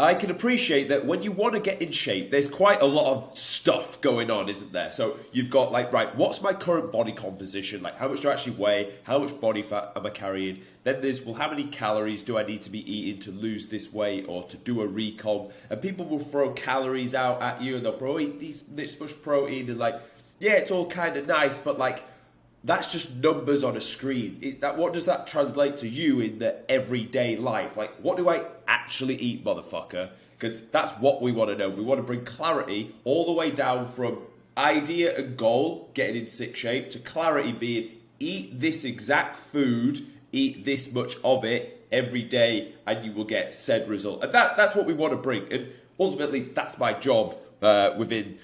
I can appreciate that when you want to get in shape, there's quite a lot of stuff going on, isn't there? So you've got like, right, what's my current body composition? Like, how much do I actually weigh? How much body fat am I carrying? Then there's, well, how many calories do I need to be eating to lose this weight or to do a recomp? And people will throw calories out at you and they'll throw, eat this much protein and like, yeah, it's all kind of nice, but like, that's just numbers on a screen. What does that translate to you in the everyday life? Like, what do I actually eat, motherfucker? Because that's what we want to know. We want to bring clarity all the way down from idea and goal, getting in sick shape, to clarity being eat this exact food, eat this much of it every day, and you will get said result. And that's what we want to bring. And ultimately, that's my job within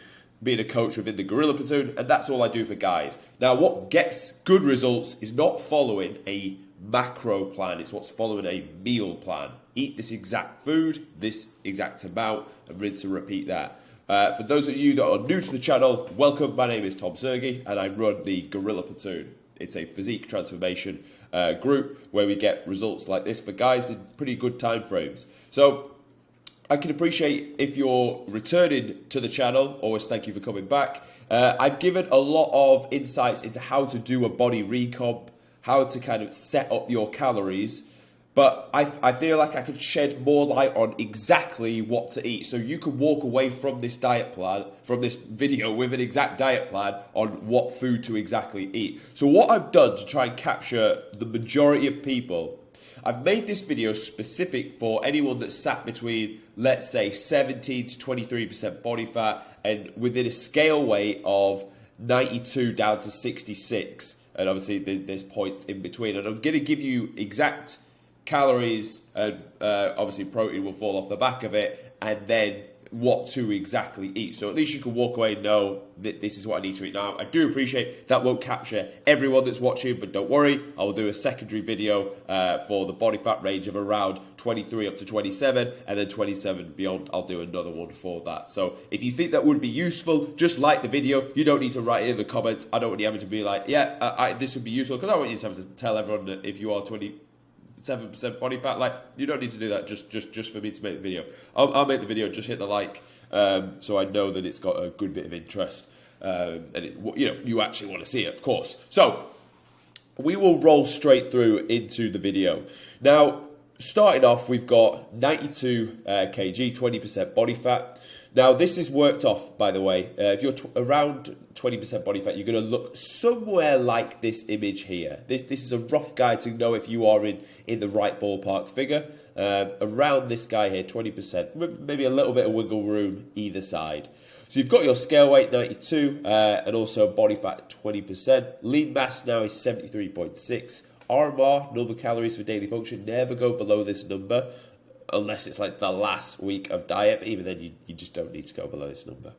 being a coach within the Gorilla Platoon, and that's all I do for guys. Now, what gets good results is not following a macro plan, it's what's following a meal plan. Eat this exact food, this exact amount, and rinse and repeat that. For those of you that are new to the channel, welcome. My name is Tom Sergi, and I run the Gorilla Platoon. It's a physique transformation group where we get results like this for guys in pretty good time frames. So I can appreciate if you're returning to the channel. Always thank you for coming back. I've given a lot of insights into how to do a body recomp, how to kind of set up your calories, but I feel like I could shed more light on exactly what to eat. So you can walk away from this diet plan, from this video with an exact diet plan on what food to exactly eat. So what I've done to try and capture the majority of people, I've made this video specific for anyone that's sat between, let's say, 17 to 23% body fat and within a scale weight of 92 down to 66. And obviously there's points in between. And I'm going to give you exact calories and obviously protein will fall off the back of it, and then what to exactly eat. So at least you can walk away and know that this is what I need to eat now. I do appreciate that won't capture everyone that's watching, but don't worry, I will do a secondary video for the body fat range of around 23 up to 27, and then 27 beyond. I'll do another one for that. So if you think that would be useful, just like the video. You don't need to write it in the comments. I don't want you having to be like, yeah, this would be useful, because I don't want you to have to tell everyone that if you are 27% body fat, like, you don't need to do that just for me to make the video. I'll make the video, just hit the like, so I know that it's got a good bit of interest, and you actually want to see it, of course. So we will roll straight through into the video. Now, starting off, we've got 92 kg, 20% body fat. Now, this is worked off, by the way. If you're around 20% body fat, you're going to look somewhere like this image here. This is a rough guide to know if you are in the right ballpark figure. Around this guy here, 20%, maybe a little bit of wiggle room either side. So you've got your scale weight, 92, and also body fat, 20%. Lean mass now is 73.6. RMR, number of calories for daily function, never go below this number, unless it's like the last week of diet, but even then you just don't need to go below this number.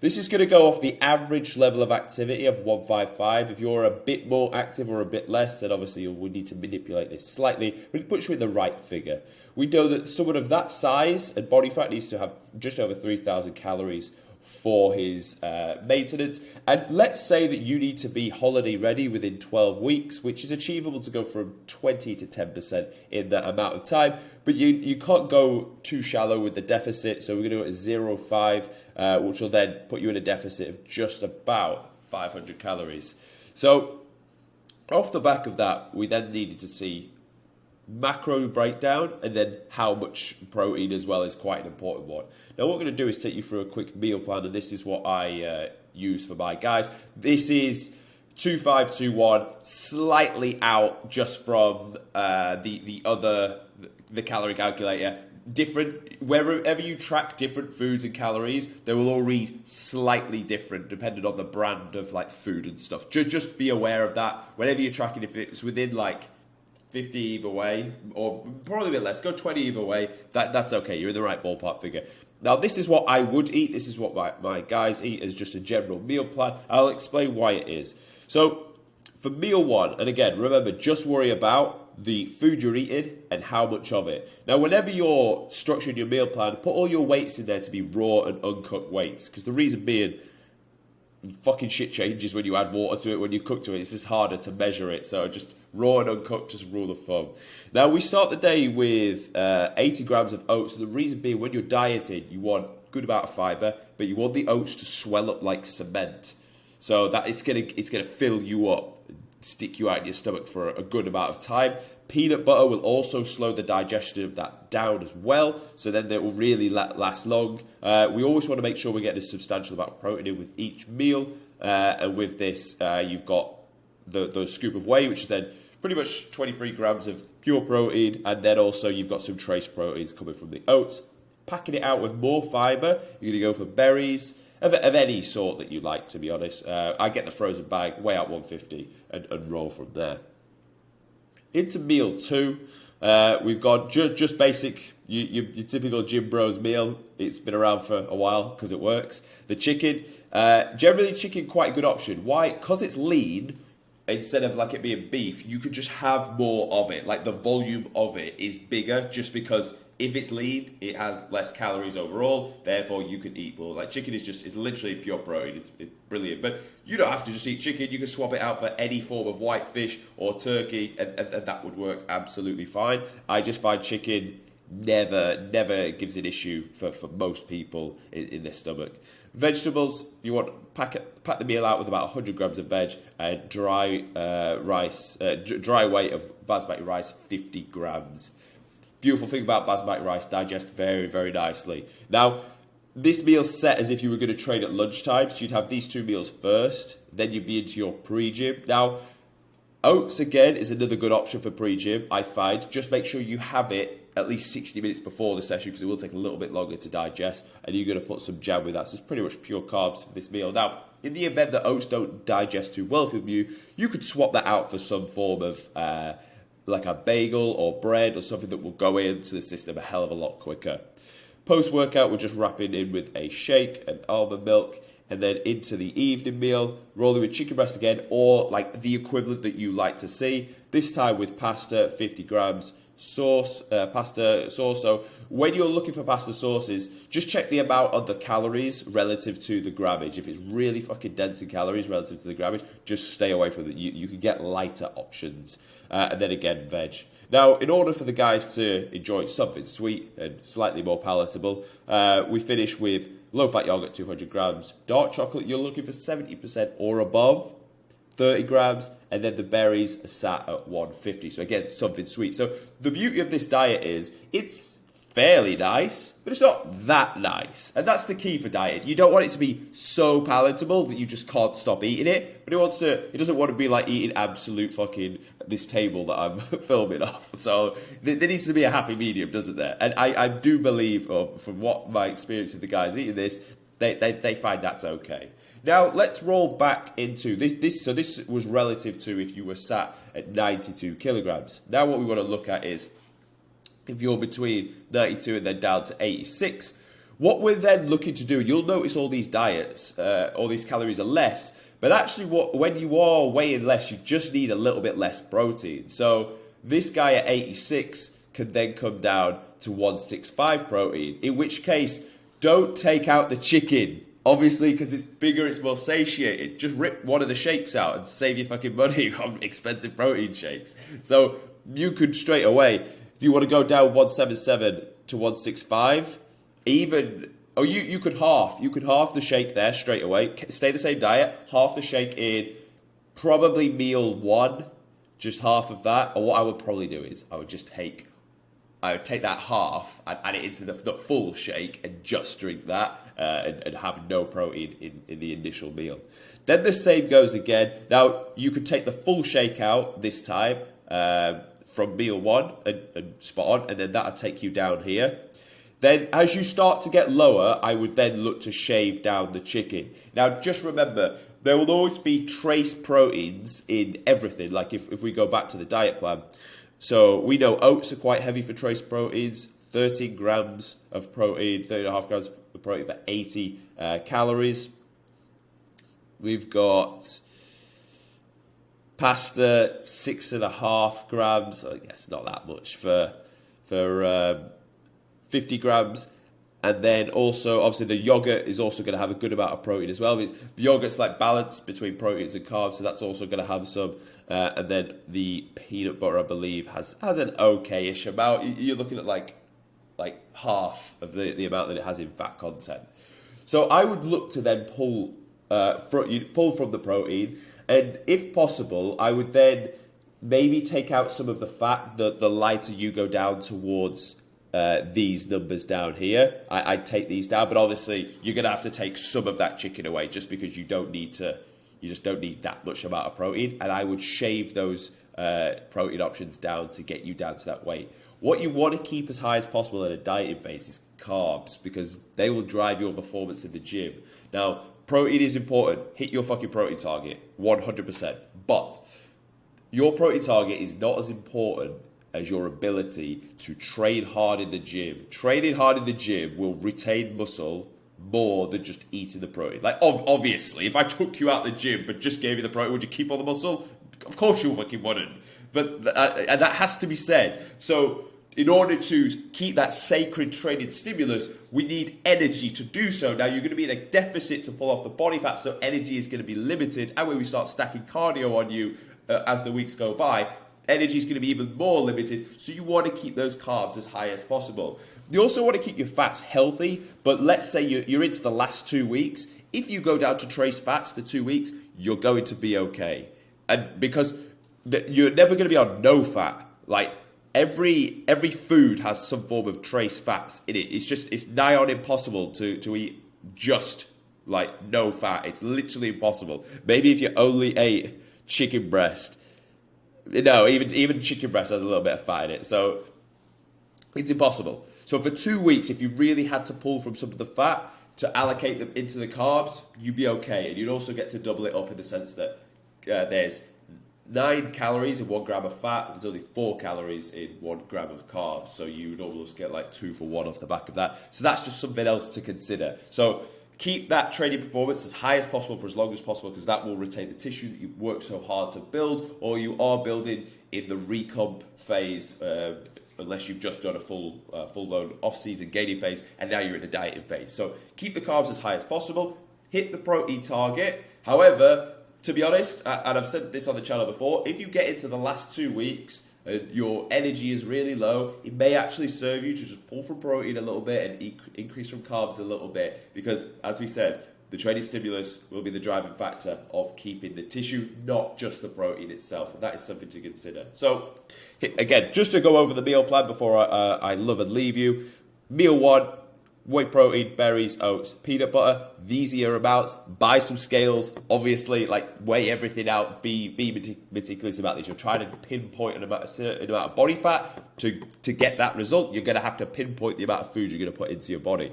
This is going to go off the average level of activity of 155. If you're a bit more active or a bit less, then obviously we need to manipulate this slightly, but it puts you in the right figure. We know that someone of that size and body fat needs to have just over 3,000 calories for his maintenance. And let's say that you need to be holiday ready within 12 weeks, which is achievable to go from 20 to 10% in that amount of time. But you can't go too shallow with the deficit, so we're going to do it at 0.5, which will then put you in a deficit of just about 500 calories. So off the back of that, we then needed to see macro breakdown, and then how much protein as well is quite an important one. Now what we're going to do is take you through a quick meal plan, and this is what I use for my guys. This is 2521, slightly out just from the calorie calculator. Different, wherever you track different foods and calories, they will all read slightly different depending on the brand of like food and stuff. Just be aware of that whenever you're tracking. If it's within like 50 either way, or probably a bit less, go 20 either way, that's okay, you're in the right ballpark figure. Now this is what I would eat, this is what my guys eat as just a general meal plan. I'll explain why it is. So for meal one, and again, remember, just worry about the food you're eating and how much of it. Now whenever you're structuring your meal plan, put all your weights in there to be raw and uncooked weights, because the reason being, fucking shit changes when you add water to it, when you cook to it. It's just harder to measure it. So just raw and uncooked, just rule of thumb. Now, we start the day with 80 grams of oats. And the reason being, when you're dieting, you want good amount of fiber, but you want the oats to swell up like cement. So that it's gonna fill you up, stick you out in your stomach for a good amount of time. Peanut butter will also slow the digestion of that down as well, so then they will really last long. We always want to make sure we're getting a substantial amount of protein in with each meal, and with this, you've got the scoop of whey, which is then pretty much 23 grams of pure protein, and then also you've got some trace proteins coming from the oats. Packing it out with more fiber, you're going to go for berries, of any sort that you like, to be honest. I get the frozen bag, weigh out 150, and roll from there. Into meal 2, we've got just basic, your typical gym bros meal. It's been around for a while because it works. The chicken, generally chicken quite a good option. Why? Because it's lean. Instead of like it being beef, you could just have more of it. Like the volume of it is bigger, just because if it's lean, it has less calories overall. Therefore, you can eat more. Like chicken is literally pure protein. It's brilliant. But you don't have to just eat chicken. You can swap it out for any form of white fish or turkey, and that would work absolutely fine. I just find chicken never gives an issue for most people in their stomach. Vegetables, you want pack the meal out with about 100 grams of veg and dry rice, dry weight of basmati rice, 50 grams. Beautiful thing about basmati rice, digests very, very nicely. Now, this meal's set as if you were going to train at lunchtime, so you'd have these 2 meals first, then you'd be into your pre-gym. Now, oats, again, is another good option for pre-gym, I find. Just make sure you have it at least 60 minutes before the session, because it will take a little bit longer to digest, and you're going to put some jam with that. So it's pretty much pure carbs for this meal. Now, in the event that oats don't digest too well from you, you could swap that out for some form of like a bagel or bread or something that will go into the system a hell of a lot quicker. Post-workout, we're just wrapping in with a shake and almond milk, and then into the evening meal, rolling with chicken breast again, or like the equivalent that you like to see, this time with pasta, 50 grams, pasta sauce. So when you're looking for pasta sauces, just check the amount of the calories relative to the grammage. If it's really fucking dense in calories relative to the grammage, just stay away from it. You can get lighter options. And then again, veg. Now, in order for the guys to enjoy something sweet and slightly more palatable, we finish with low-fat yogurt, 200 grams. Dark chocolate, you're looking for 70% or above, 30 grams, and then the berries are sat at 150. So again, something sweet. So the beauty of this diet is it's fairly nice, but it's not that nice. And that's the key for diet. You don't want it to be so palatable that you just can't stop eating it, but it doesn't want to be like eating absolute fucking this table that I'm filming off. So there needs to be a happy medium, doesn't there? And I do believe, from what my experience with the guys eating this, they find that's okay. Now, let's roll back into this. So this was relative to if you were sat at 92 kilograms. Now what we want to look at is if you're between 92 and then down to 86, what we're then looking to do, you'll notice all these diets, all these calories are less, but actually when you are weighing less, you just need a little bit less protein. So this guy at 86 can then come down to 165 protein, in which case, don't take out the chicken. Obviously, because it's bigger, it's more satiated. Just rip one of the shakes out and save your fucking money on expensive protein shakes. So you could straight away, if you want to go down 177 to 165, you could half the shake there straight away. Stay the same diet, half the shake in probably meal 1, just half of that. Or what I would probably do is I would take that half and add it into the full shake and just drink that and have no protein in the initial meal. Then the same goes again. Now, you could take the full shake out this time from meal 1 and spot on, and then that'll take you down here. Then as you start to get lower, I would then look to shave down the chicken. Now, just remember, there will always be trace proteins in everything. Like if we go back to the diet plan, so we know oats are quite heavy for trace proteins, 13 grams of protein, 13.5 grams of protein for 80 calories. We've got pasta, 6.5 grams. I guess not that much for 50 grams. And then also, obviously, the yogurt is also going to have a good amount of protein as well. The yogurt's like balanced between proteins and carbs, so that's also going to have some. And then the peanut butter, I believe, has an okay-ish amount. You're looking at like half of the amount that it has in fat content. So I would look to then pull from the protein, and if possible, I would then maybe take out some of the fat. The lighter you go down towards these numbers down here, I'd take these down. But obviously, you're going to have to take some of that chicken away just because you just don't need that much amount of protein. And I would shave those protein options down to get you down to that weight. What you want to keep as high as possible in a dieting phase is carbs, because they will drive your performance in the gym. Now, protein is important. Hit your fucking protein target, 100%. But your protein target is not as important as your ability to train hard in the gym. Training hard in the gym will retain muscle more than just eating the protein. Like, obviously, if I took you out the gym but just gave you the protein, would you keep all the muscle? Of course you fucking wouldn't. But and that has to be said. So in order to keep that sacred training stimulus, we need energy to do so. Now, you're going to be in a deficit to pull off the body fat, so energy is going to be limited. And when we start stacking cardio on you as the weeks go by, energy is going to be even more limited. So you want to keep those carbs as high as possible. You also want to keep your fats healthy, but let's say you're into the last 2 weeks. If you go down to trace fats for 2 weeks, you're going to be okay. And because you're never going to be on no fat. Like, every food has some form of trace fats in it. It's nigh on impossible to eat just like no fat. It's literally impossible. Maybe if you only ate chicken breast. No, even chicken breast has a little bit of fat in it. So it's impossible. So for 2 weeks, if you really had to pull from some of the fat to allocate them into the carbs, you'd be okay. And you'd also get to double it up in the sense that there's 9 calories in 1 gram of fat. There's only 4 calories in 1 gram of carbs. So you would almost get like 2 for 1 off the back of that. So that's just something else to consider. So keep that training performance as high as possible for as long as possible, because that will retain the tissue that you've worked so hard to build, or you are building in the recomp phase, unless you've just done a full-blown off-season gaining phase, and now you're in a dieting phase. So keep the carbs as high as possible. Hit the protein target. However, to be honest, and I've said this on the channel before, if you get into the last 2 weeks and your energy is really low, it may actually serve you to just pull from protein a little bit and increase from carbs a little bit, because, as we said, the training stimulus will be the driving factor of keeping the tissue, not just the protein itself, and that is something to consider. So, again, just to go over the meal plan before I love and leave you. Meal 1, whey protein, berries, oats, peanut butter. These are your amounts. Buy some scales. Obviously, like, weigh everything out. Be meticulous about these. You're trying to pinpoint a certain amount of body fat. To get that result, you're going to have to pinpoint the amount of food you're going to put into your body.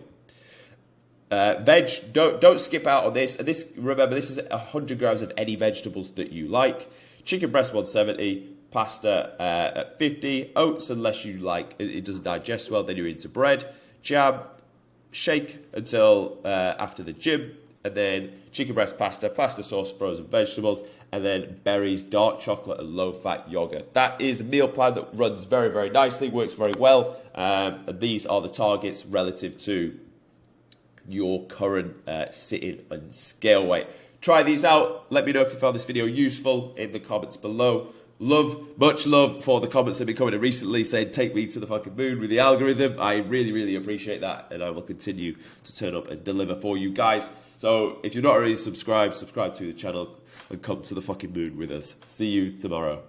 Veg, don't skip out on this. And this, remember, this is 100 grams of any vegetables that you like. Chicken breast 170, pasta at 50, oats unless you like it doesn't digest well, then you're into bread, jam, shake until after the gym, and then chicken breast pasta sauce, frozen vegetables, and then berries, dark chocolate, and low-fat yogurt. That is a meal plan that runs very, very nicely, works very well. And these are the targets relative to your current sitting and scale weight. Try these out. Let me know if you found this video useful in the comments below. Much love for the comments that have been coming in recently saying take me to the fucking moon with the algorithm. I really, really appreciate that, and I will continue to turn up and deliver for you guys. So if you're not already subscribed, subscribe to the channel and come to the fucking moon with us. See you tomorrow.